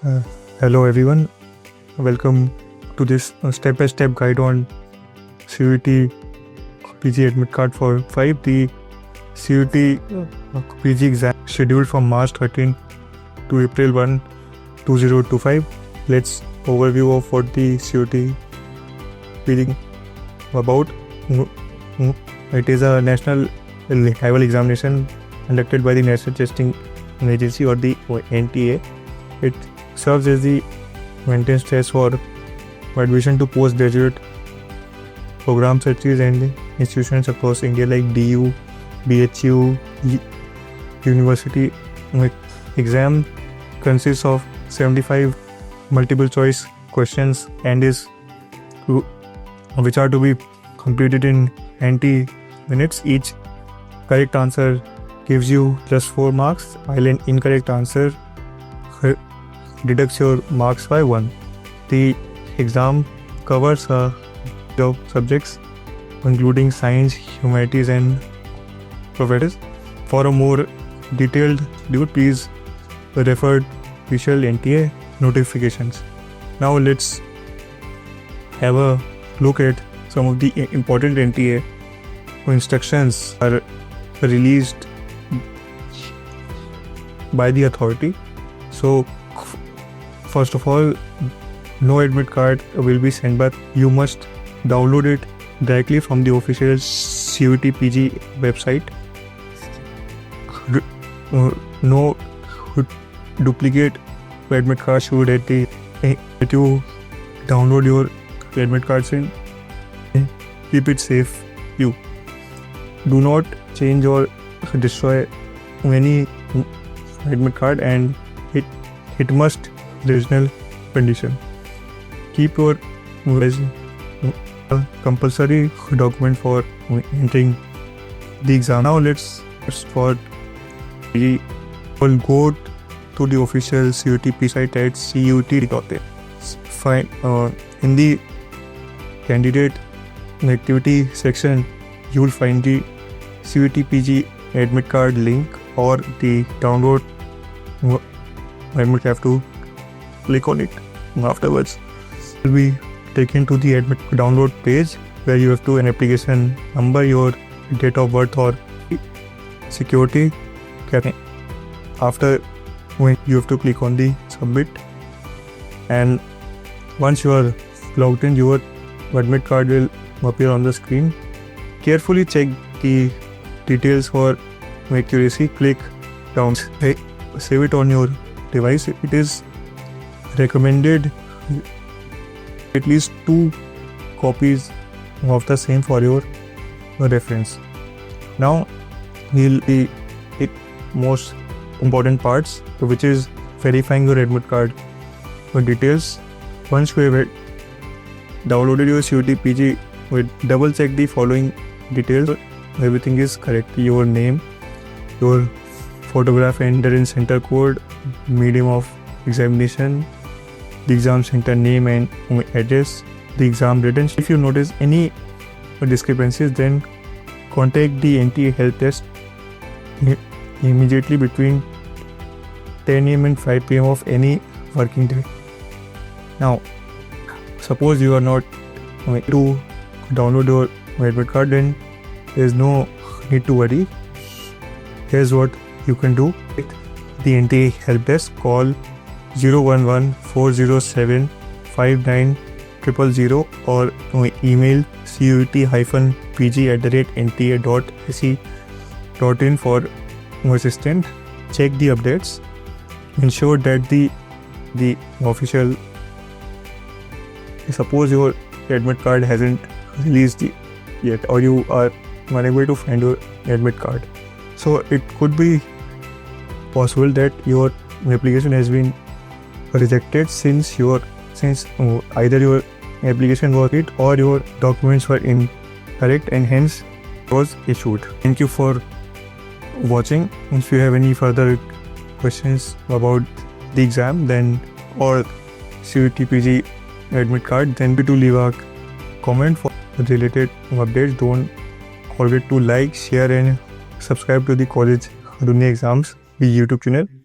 Uh, Hello everyone, welcome to this step-by-step guide on CUET PG admit card for 5. The CUET PG exam scheduled from March 13 to April 1, 2025. Let's overview of what the CUET PG about. It is a national level examination conducted by the National Testing Agency or the NTA. It serves as the entrance test for admission to postgraduate programs such as and institutions across India like DU, BHU, University. Exam consists of 75 multiple choice questions and which are to be completed in 90 minutes. Each correct answer gives you just 4 marks, while an incorrect answer deducts your marks by 1. The exam covers of subjects including science, humanities and professions. For a more detailed review, please refer official NTA notifications. Now let's have a look at some of the important NTA instructions are released by the authority. So first of all, no admit card will be sent, but you must download it directly from the official CUET PG website. No duplicate admit card should that you download your admit cards in. Keep it safe. You do not change or destroy any admit card, and it must original condition. Keep your compulsory document for entering the exam. Now let's start. We will go to the official CUET PG site at CUET.in. Find in the candidate activity section, you will find the CUET PG admit card link or the download admit. Have to click on it. Afterwards, you will be taken to the admit download page where you have to an application number, your date of birth or security. After when you have to click on the submit, and once you are logged in, your admit card will appear on the screen. Carefully check the details for accuracy. Click down, save it on your device. It is recommended at least 2 copies of the same for your reference. Now we'll be most important parts, which is verifying your admit card details. Once you have downloaded your CUET PG, double check the following details. Everything is correct. Your name, your photograph entered in center code, medium of examination, the exam center name and address, the exam written. If you notice any discrepancies, then contact the NTA help desk immediately between 10 AM and 5 PM of any working day. Now, suppose you are not to download your admit card, then there is no need to worry. Here's what you can do. The NTA help desk, call 011-407-59000 or email CUET-pg@nta.ac.in for assistant. Check the updates. Ensure that the official, suppose your admit card hasn't released yet or you are unable to find your admit card, so it could be possible that your application has been rejected since either your application was hit or your documents were incorrect and hence was issued. Thank you for watching. If you have any further questions about the exam then or CUET PG admit card, then be to leave a comment for related updates. Don't forget to like, share and subscribe to the Collegedunia exams YouTube channel.